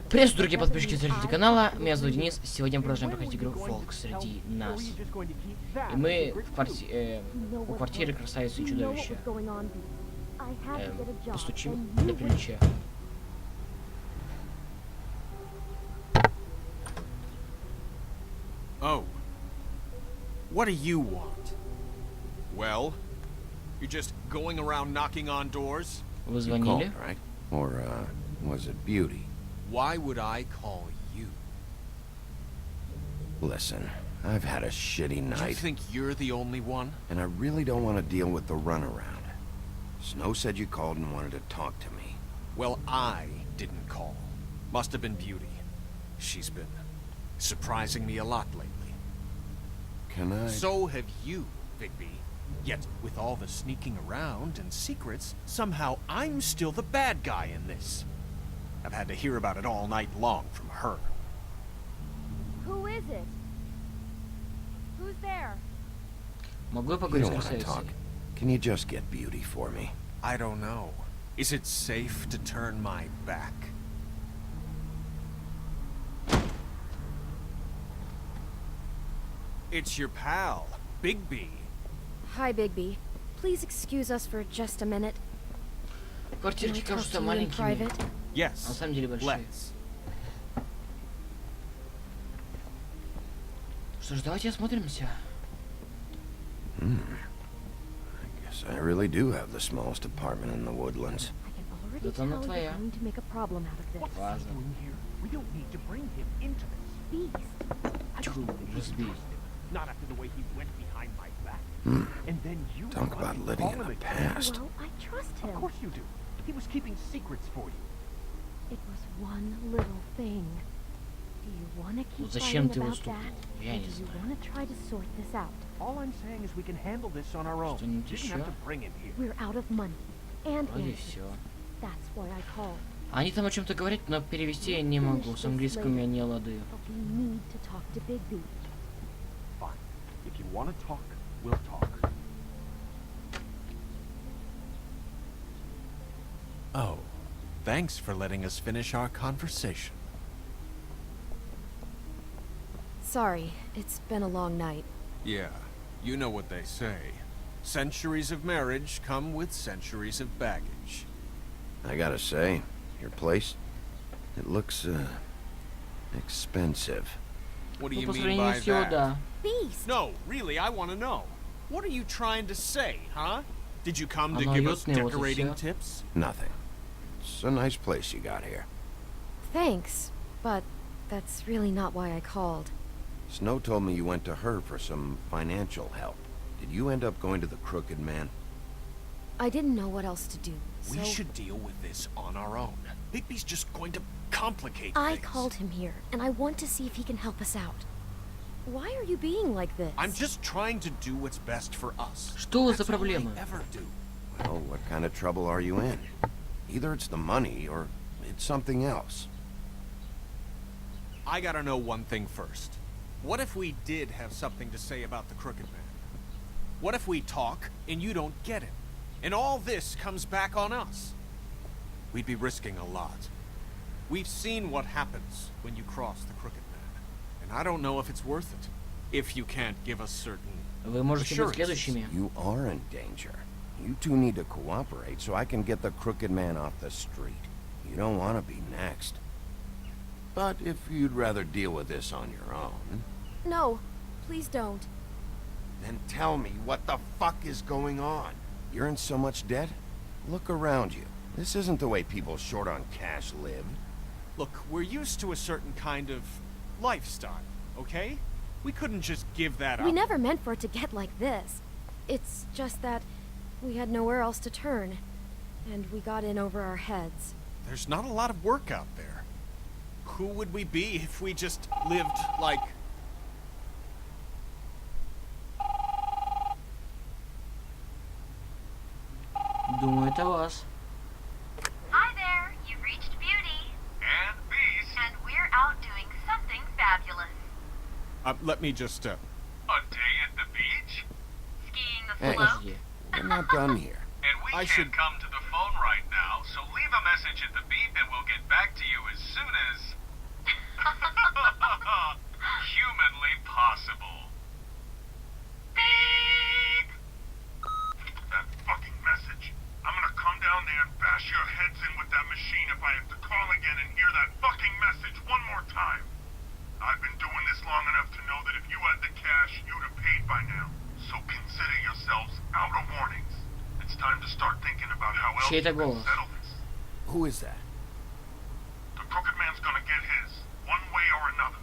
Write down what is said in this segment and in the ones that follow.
Приветствую, дорогие подписчики и зрители канала, меня зовут Денис, сегодня мы продолжаем проходить игру Волк среди нас. И мы у квартиры красавицы и чудовища. Постучим для приличия. Oh. What do you want? Well, you're just going around knocking on doors? Вы звонили? Right? Or, was it Beauty? Why would I call you? Listen, I've had a shitty Do you night, think you're the only one? and I really don't want to deal with the runaround. Snow said you called and wanted to talk to me. Well, I didn't call. Must have been Beauty. She's been surprising me a lot lately. Can I? So have you, Bigby. Yet, with all the sneaking around and secrets, somehow I'm still the bad guy in this. I've had to hear about it all night long from her. Who is it? Who's there? Могу я You поговорить с don't want to красавицей? talk. Can you just get Beauty for me? I don't know. Is it safe to turn my back? It's your pal, Bigby. Hi, Bigby. Please excuse us for just a minute. Can I Квартирки talk кажутся to you in маленькими, private? а на Yes, самом деле большие. let's. Что ж, давайте осмотримся. I guess I really do have the smallest apartment in the Woodlands. I can already Зато она tell твоя. you're going to make a problem out of this. Ладно. We don't need to bring him into this. Beast. I just True, don't think we just can be. trust him. Not after the way he went behind my back. And then you Talk run about and living call in him the again. past. Well, I trust Of him. course you do. He was keeping secrets for you. It was one little thing. Do you want to keep Зачем fighting ты его about стукнул? that? Я Or не do you знаю. want to try to sort this out? All I'm saying is we can handle this on our own. Что-нибудь You didn't have еще? to bring him here. We're out of money. And Вроде answers. все. That's why I called. Они там о чем-то говорят, но перевести я не могу. С английским я не ладаю. But we need to talk to Bigby. Fine. If you want to talk, we'll talk. Oh, thanks for letting us finish our conversation. Sorry, it's been a long night. Yeah, you know what they say. Centuries of marriage come with centuries of baggage. I gotta say, your place, it looks, expensive. What do Ну, you по mean сравнению by с его, that? да. Beast! No, really, I want to know. What are you trying to say, huh? Did you come to Оно give us уютное, вот и decorating всё. tips? Nothing. It's a nice place you got here. Thanks, but that's really not why I called. Snow told me you went to her for some financial help. Did you end up going to the Crooked Man? I didn't know what else to do, so We should deal with this on our own. Bigby's just going to complicate I things. called him here, and I want to see if he can help us out. Why are you being like this? I'm just trying to do what's best for us. Что за That's all проблема? I ever do. Well, what kind of trouble are you in? Either it's the money, or it's something else. I gotta know one thing first. What if we did have something to say about the Crooked Man? What if we talk and you don't get it? And all this comes back on us? We'd be risking a lot. We've seen what happens when you cross the Crooked Man. And I don't know if it's worth it. If you can't give us certain Вы можете быть assurances. следующими. You are in danger. You two need to cooperate so I can get the Crooked Man off the street. You don't want to be next. But if you'd rather deal with this on your own, No, please don't. then tell me what the fuck is going on. You're in so much debt? Look around you. This isn't the way people short on cash live. Look, we're used to a certain kind of lifestyle, okay? We couldn't just give that up. We never meant for it to get like this. It's just that we had nowhere else to turn, and we got in over our heads. There's not a lot of work out there. Who would we be if we just lived like... Думаю, это вас. Hi there, you've reached Beauty. And Beast. And we're out doing something fabulous. let me just, A day at the beach? Skiing the Hey. slope. Подожди. We're not done here. And we I can't should- come to the phone right now, so leave a message at the beep and we'll get back to you as soon Чей это you can голос? settle this. Who is that? The crooked man's gonna get his, one way or another.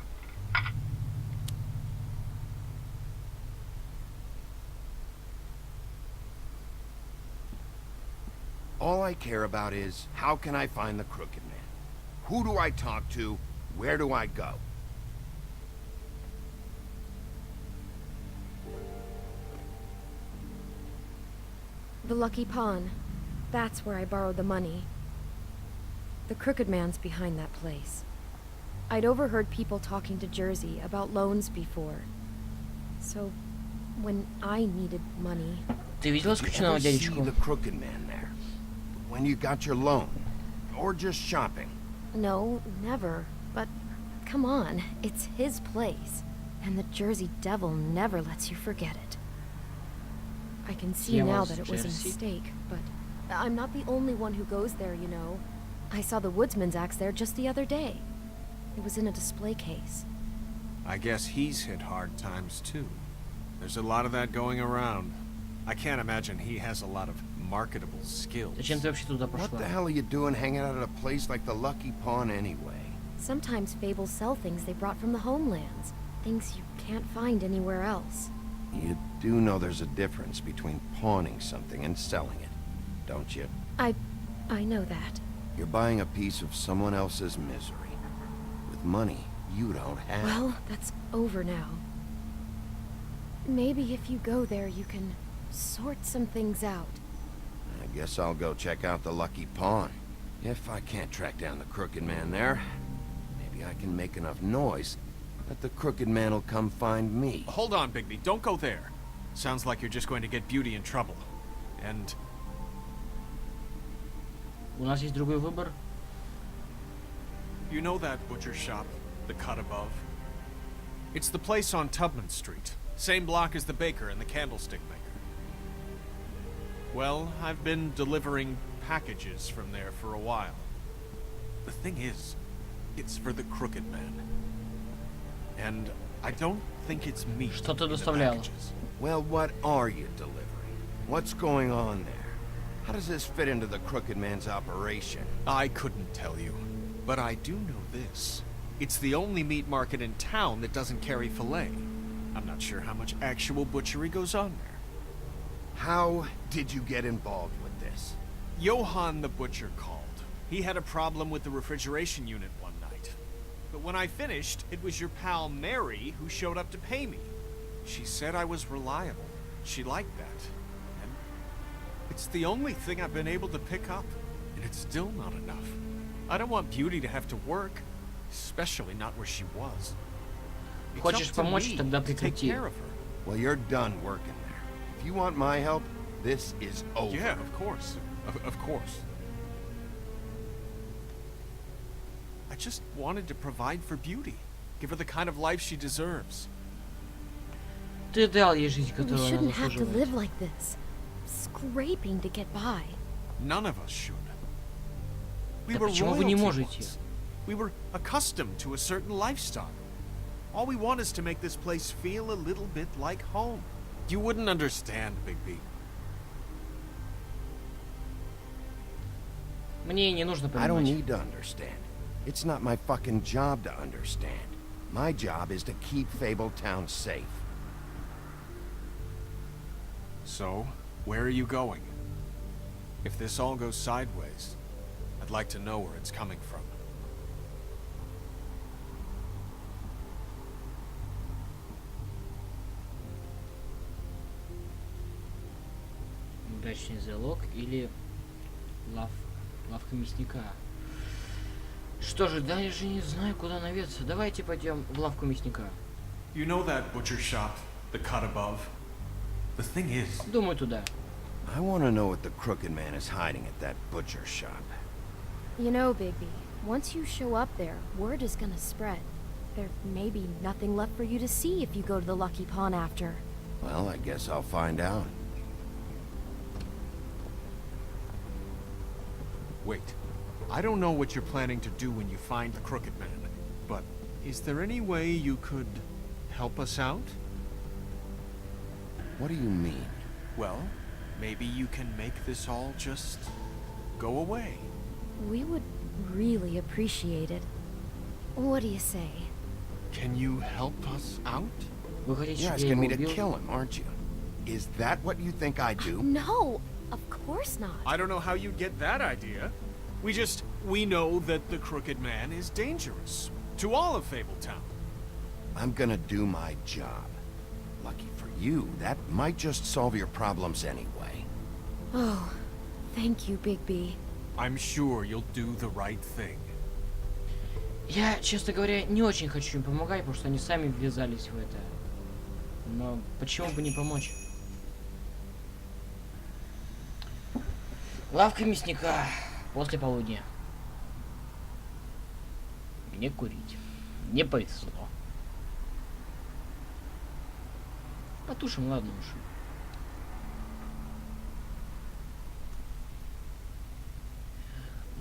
All I care about is, how can I find the Crooked Man? Who do I talk to? Where do I go? The Lucky Pawn. That's where I borrowed the money. The Crooked Man's behind that place. I'd overheard people talking to Jersey about loans before. So, when I needed money... Ты видела Did you скучного ever see дядечку? the Crooked Man there? When you got your loan? Or just shopping? No, never. But, come on, it's his place. And the Jersey Devil never lets you forget it. I can see now that it was a Jersey? mistake, but I'm not the only one who goes there, you know. I saw the woodsman's axe there just the other day. It was in a display case. I guess he's hit hard times too. There's a lot of that going around. I can't imagine he has a lot of marketable skills. Зачем ты вообще туда What the пошла? hell are you doing hanging out at a place like the Lucky Pawn anyway? Sometimes fables sell things they brought from the homelands. Things you can't find anywhere else. You do know there's a difference between pawning something and selling it, don't you? I know that. You're buying a piece of someone else's misery. With money you don't have. Well, that's over now. Maybe if you go there, you can sort some things out. I guess I'll go check out the Lucky Pawn. If I can't track down the Crooked Man there, maybe I can make enough noise that the Crooked Man will come find me. Hold on, Bigby. Don't go there. Sounds like you're just going to get Beauty in trouble. And У нас есть другой выбор. you know that butcher shop, the cut above? It's the place on Tubman Street. Same block as the baker and the candlestick maker. Well, I've been delivering packages from there for a while. The thing is, it's for the Crooked Man. And I don't think it's me Что ты in the доставлял? packages. Well, what are you delivering? What's going on there? How does this fit into the Crooked Man's operation? I couldn't tell you, but I do know this. It's the only meat market in town that doesn't carry filet. I'm not sure how much actual butchery goes on there. How did you get involved with this? Johann the butcher called. He had a problem with the refrigeration unit one night. But when I finished, it was your pal Mary who showed up to pay me. She said I was reliable. She liked that. And it's the only thing I've been able to pick up. And it's still not enough. I don't want Beauty to have to work, especially not where she was. It's Хочешь up to помочь, me тогда to take прекрати. care of her. Well, you're done working there. If you want my help, this is over. Yeah, of course. Of course. I just wanted to provide for Beauty. Give her the kind of life she deserves. Ты дал ей жизнь, We которую она shouldn't have to заслуживает. live like this. Scraping to get by. None of us should. We Да were почему вы не royalty можете? once. We were accustomed to a certain lifestyle. All we want is to make this place feel a little bit like home. You wouldn't understand, Bigby. Мне и не нужно I don't понимать. need to understand. It's not my fucking job to understand. My job is to keep Fabletown safe. So, where are you going? If this all goes sideways, I'd like to know where it's coming from. Брачный залог или лавка мясника. Что же, даже не знаю, куда наведаться. Давайте пойдем в лавку мясника. You know that butcher shop, the cut above? The thing is, Думаю, туда. I want to know what the Crooked Man is hiding at that butcher shop. You know, Bigby, once you show up there, word is gonna spread. There may be nothing left for you to see if you go to the Lucky Pawn after. Well, I guess I'll find out. wait. I don't know what you're planning to do when you find the Crooked Man, but is there any way you could help us out? What do you mean? Well, maybe you can make this all just go away. We would really appreciate it. What do you say? Can you help us out? Вы хотите, You're чтобы я asking его me to убил? kill him, aren't you? Is that what you think I do? No, of course not. I don't know how you'd get that idea. We know that the Crooked Man is dangerous to all of Fabletown. I'm gonna do my job. Lucky for you, that might just solve your problems anyway. Oh, thank you, Bigby. I'm sure you'll do the right thing. Я, честно говоря, не очень хочу им помогать, потому что они сами ввязались в это. Но почему бы не помочь? Лавка мясника после полудня. Не курить. Не повезло. Потушим, ладно уж.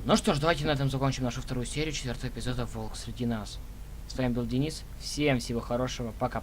Ну что ж, давайте на этом закончим нашу вторую серию, 4-й эпизода «Волк среди нас». С вами был Денис. Всем всего хорошего. Пока.